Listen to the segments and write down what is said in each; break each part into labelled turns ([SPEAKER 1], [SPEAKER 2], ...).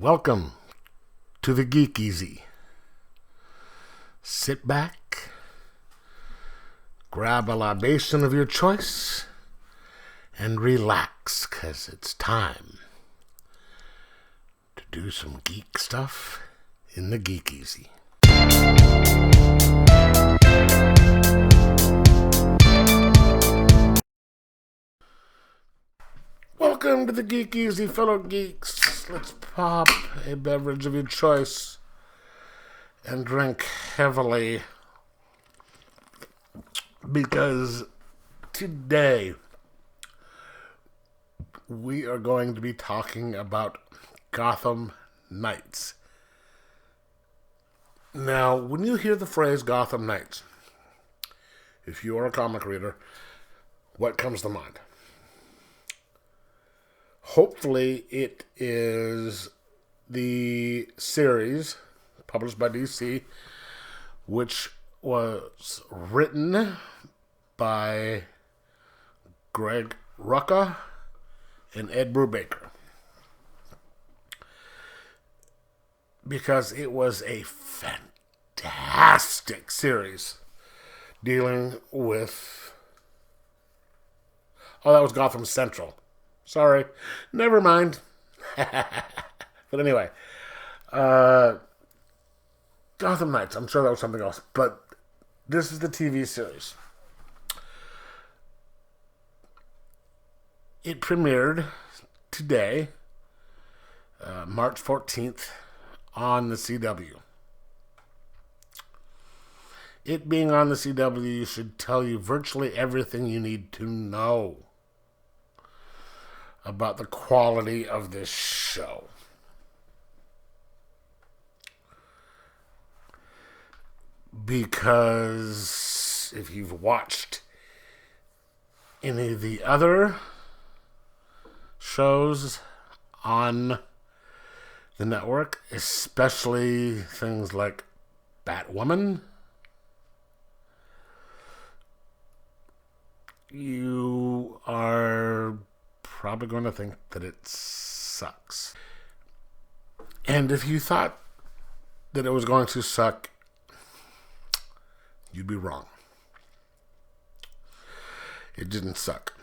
[SPEAKER 1] Welcome to the Geek Easy. Sit back, grab a libation of your choice, and relax, 'cause it's time to do some geek stuff in the Geek Easy. Welcome to the Geek Easy, fellow geeks. Let's pop a beverage of your choice and drink heavily, because today we are going to be talking about Gotham Knights. Now, when you hear the phrase Gotham Knights, if you are a comic reader, what comes to mind? Hopefully it is the series published by DC, which was written by Greg Rucka and Ed Brubaker, because it was a fantastic series dealing with... Oh, that was Gotham Central. Sorry. Never mind. But anyway, Gotham Knights. I'm sure that was something else. But this is the TV series. It premiered today, March 14th, on the CW. It being on the CW should tell you virtually everything you need to know about the quality of this show. Because if you've watched any of the other shows on the network, especially things like Batwoman, you are probably going to think that it sucks. And if you thought that it was going to suck, you'd be wrong. It didn't suck.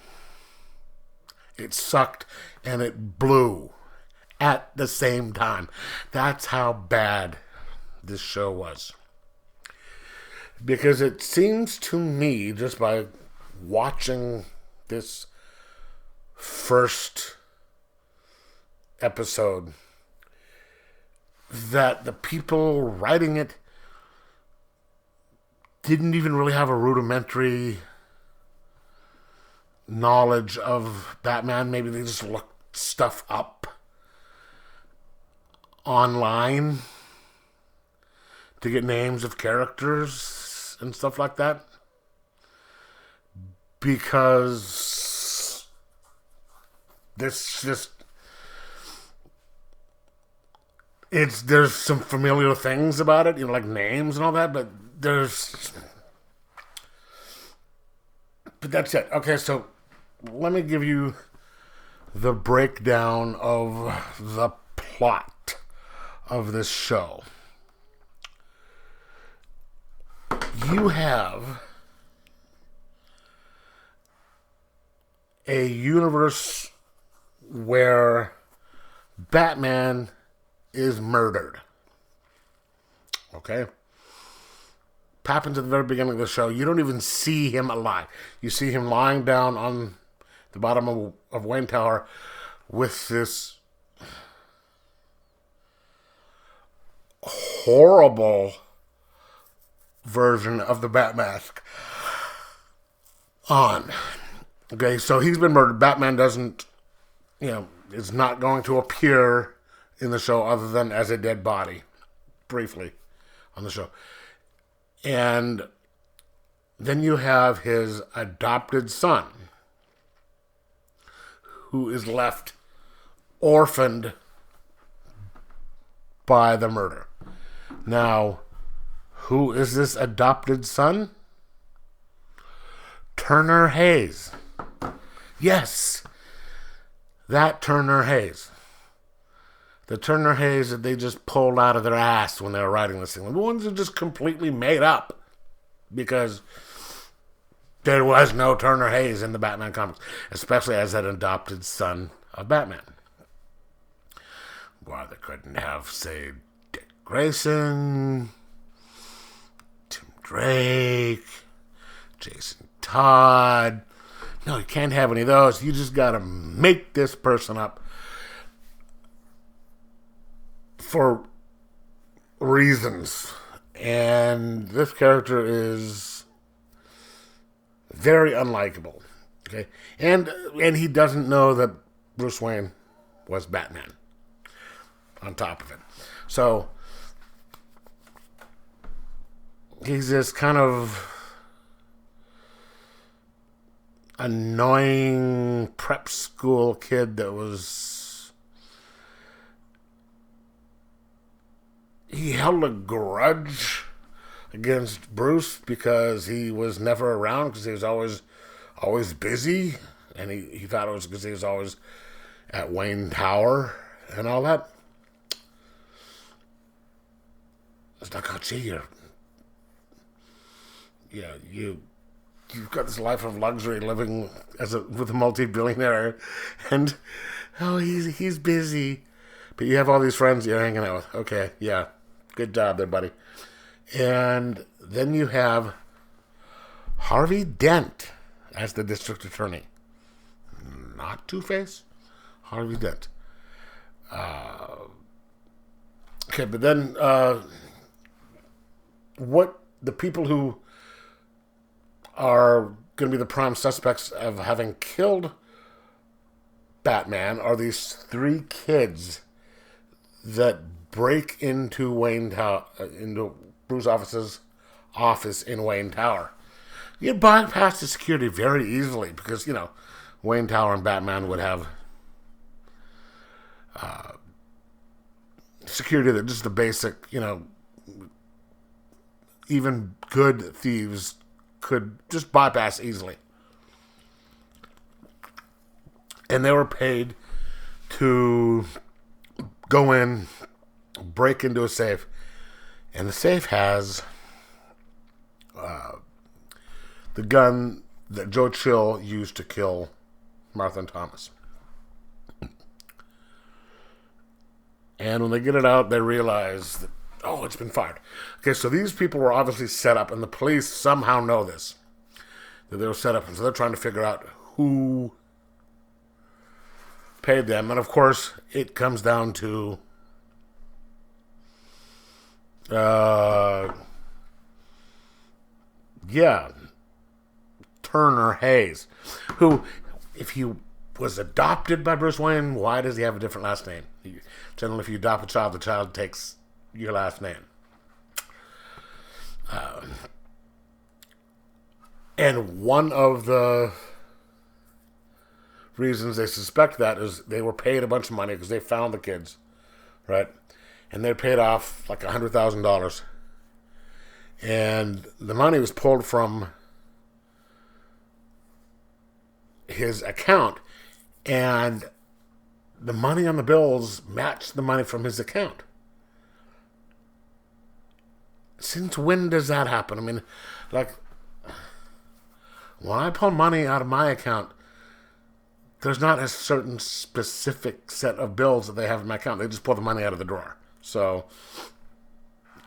[SPEAKER 1] It sucked and it blew at the same time. That's how bad this show was. Because it seems to me, just by watching this first episode, that the people writing it didn't even really have a rudimentary knowledge of Batman. Maybe they just looked stuff up online to get names of characters and stuff like that, because this just... there's some familiar things about it, like names and all that, but that's it. Okay, so let me give you the breakdown of the plot of this show. You have a universe where Batman is murdered. Okay? Happens at the very beginning of the show. You don't even see him alive. You see him lying down on the bottom of Wayne Tower with this horrible version of the Bat Mask on. Okay, so he's been murdered. Batman doesn't, is not going to appear in the show other than as a dead body, briefly, on the show. And then you have his adopted son, who is left orphaned by the murder. Now, who is this adopted son? Turner Hayes. Yes, that Turner Hayes. the Turner Hayes that they just pulled out of their ass when they were writing this thing. The ones that just completely made up because there was no Turner Hayes in the Batman comics, especially as an adopted son of Batman. Why they couldn't have, say, Dick Grayson, Tim Drake, Jason Todd. No, you can't have any of those. You just got to make this person up for reasons. And this character is very unlikable. Okay? And he doesn't know that Bruce Wayne was Batman on top of it. So he's this kind of annoying prep school kid that he held a grudge against Bruce because he was never around, because he was always busy, and he thought it was because he was always at Wayne Tower and all that. It's like, oh gee, you've got this life of luxury living with a multi-billionaire, and he's busy, but you have all these friends you're hanging out with. Okay, yeah, good job there, buddy. And then you have Harvey Dent as the district attorney, not Two-Face, Harvey Dent. Okay, but then what the people who are going to be the prime suspects of having killed Batman are these three kids that break into into Bruce office in Wayne Tower. You bypass the security very easily because, Wayne Tower and Batman would have security that just the basic, even good thieves could just bypass easily. And they were paid to go in, break into a safe, and the safe has the gun that Joe Chill used to kill Martha and Thomas. And when they get it out, they realize that, oh, it's been fired. Okay, so these people were obviously set up, and the police somehow know this, that they were set up, and so they're trying to figure out who paid them. And of course, it comes down to Turner Hayes, who, if he was adopted by Bruce Wayne, why does he have a different last name? Generally, if you adopt a child, the child takes your last name. And one of the reasons they suspect that is they were paid a bunch of money because they found the kids, right? And they paid off like $100,000. And the money was pulled from his account, and the money on the bills matched the money from his account. Since when does that happen? I mean, like, when I pull money out of my account, there's not a certain specific set of bills that they have in my account. They just pull the money out of the drawer. So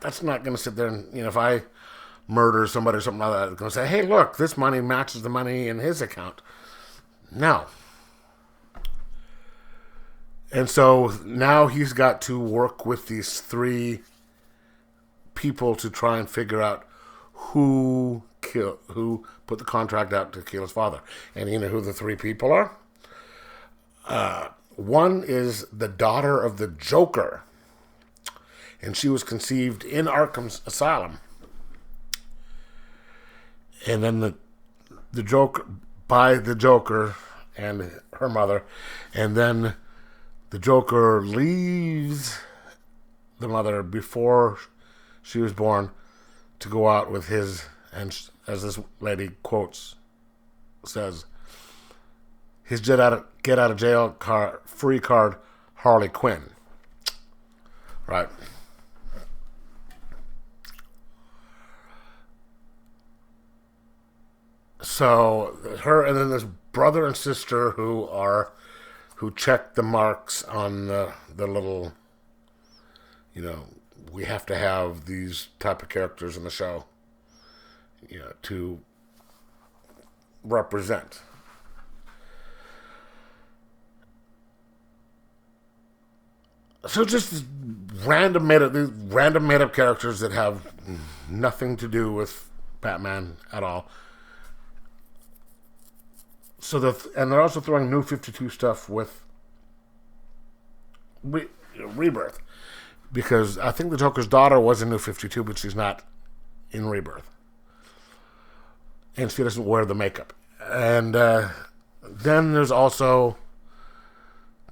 [SPEAKER 1] that's not going to sit there and, if I murder somebody or something like that, it's going to say, hey, look, this money matches the money in his account. No. And so now he's got to work with these three people to try and figure out who put the contract out to kill his father. And you know who the three people are? One is the daughter of the Joker, and she was conceived in Arkham's Asylum. And then the Joker, by the Joker and her mother, and then the Joker leaves the mother before she was born to go out with his, and as this lady quotes, says, his get out of jail free card, Harley Quinn. Right. So her and then this brother and sister who check the marks on the little, you know, we have to have these type of characters in the show, you know, to represent. So just these random made up characters that have nothing to do with Batman at all. So and they're also throwing New 52 stuff with Rebirth, because I think the Joker's daughter was in New 52, but she's not in Rebirth, and she doesn't wear the makeup. And then there's also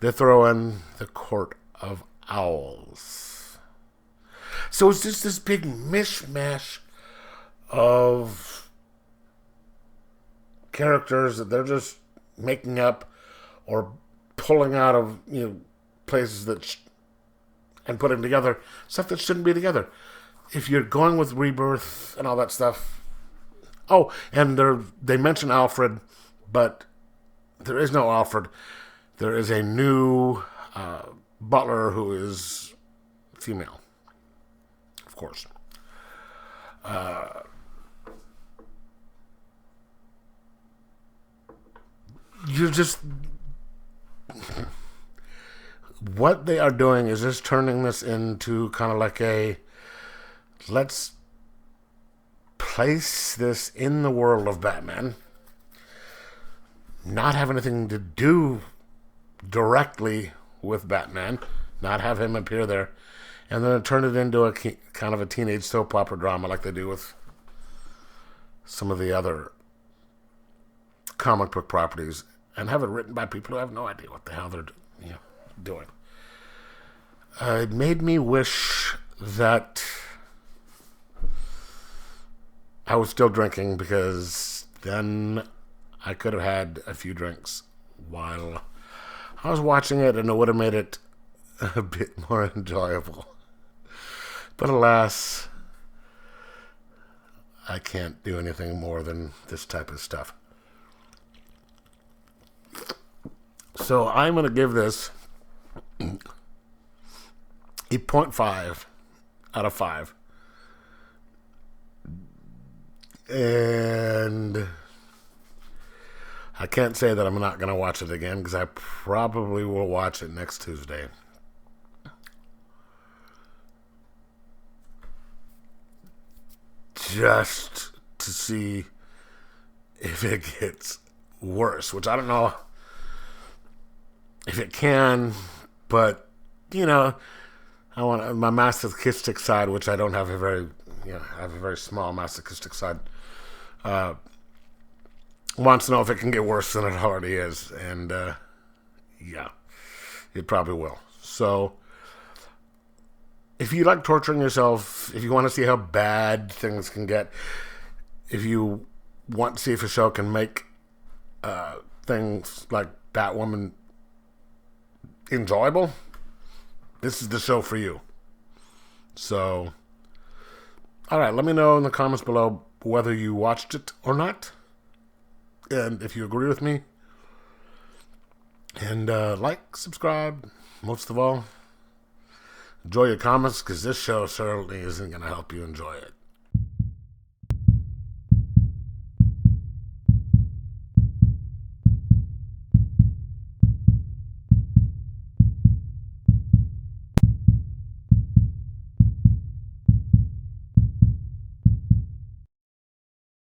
[SPEAKER 1] they throw in the Court of Owls. So it's just this big mishmash of characters that they're just making up or pulling out of, you know, places that and putting together stuff that shouldn't be together. If you're going with Rebirth and all that stuff. Oh, and they mention Alfred, but there is no Alfred. There is a new butler who is female, of course. You just what they are doing is just turning this into kind of like a let's place this in the world of Batman, not have anything to do directly with Batman, not have him appear there, and then turn it into a kind of a teenage soap opera drama like they do with some of the other comic book properties, and have it written by people who have no idea what the hell they're doing. It made me wish that I was still drinking, because then I could have had a few drinks while I was watching it, and it would have made it a bit more enjoyable. But alas, I can't do anything more than this type of stuff. So I'm going to give this a 0.5 out of 5. And I can't say that I'm not going to watch it again, because I probably will watch it next Tuesday. Just to see if it gets worse, which I don't know if it can, but I want my masochistic side, which I don't have a very, I have a very small masochistic side. Wants to know if it can get worse than it already is, and yeah, it probably will. So, if you like torturing yourself, if you want to see how bad things can get, if you want to see if a show can make things like Batwoman enjoyable, this is the show for you. So, alright, let me know in the comments below whether you watched it or not, and if you agree with me. And like, subscribe, most of all. Enjoy your comments, because this show certainly isn't going to help you enjoy it.